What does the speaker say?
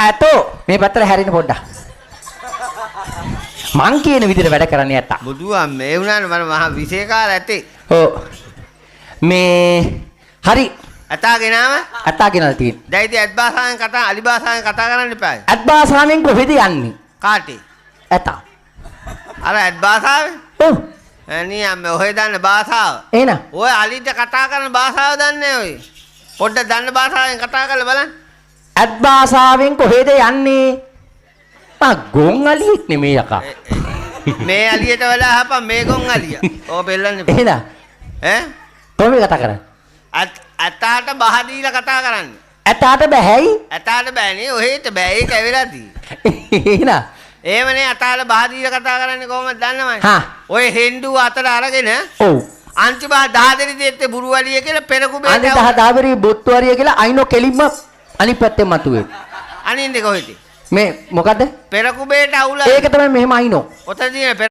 ඇතෝ මේ පැත්තට හැරෙන්න පොඩ්ඩක්. මං කියන විදිහට වැඩ කරන්නේ ඇත්තා. බුදුවා මේ වුණානේ මම මහා විශේෂකාර ඇතේ. ඔව්. මේ හරි. ඇතාගේ නම? ඇතා ගෙනල්ලා තියෙන්නේ. දැන් ඉතින් ඇත් භාෂාවෙන් කතා අලි භාෂාවෙන් කතා කරන්න එපා. ඇත් භාෂාවෙන් කොහෙද යන්නේ? කාටේ? ඇතා. අර ඇත් භාෂාවෙන්? ඔව්. අනේ අම්මේ ඔහෙ දන්න භාෂාව. එහෙනම් ඔය අලිට කතා කරන භාෂාව දන්නේ ඔය. පොඩ්ඩක් දන්න භාෂාවෙන් කතා කරලා බලන්න. ඇත් භාෂාවෙන් කොහෙද යන්නේ? ගොන් අලියෙක් නෙමෙයි යකා. මේ අලියට වඩා හපන් මේ ගොන් අලිය. ඕක බෙල්ලන්නේ. එහෙනම් ඈ? කොහොමද කතා කරන්නේ? ඇතාට බහ දීලා කතා කරන්න. ඇතාට බෑයි? ඇතාට බෑනේ ඔහෙට බෑ ඒක ඇවිලා තියෙන්නේ. එහෙනම් එහෙමනේ අතාල බහ දීලා කතා කරන්නේ කොහොමද දන්නවද? හා. ඔය හෙන්ඩු අතර අරගෙන ඔව්. අන්තිම දාදෙරි දෙත්තේ බුරුවලිය කියලා පෙරකුබේ අනිත් දාබරි බොත්තුවරිය කියලා අයිනෝ කෙලින්ම අනිත් පැත්තෙන් මතුවේ. අනින්ද කොහෙද? මේ මොකද්ද? පෙරකුබේට අවුල. ඒක තමයි මෙහෙම අයිනෝ. ඔතන තියෙන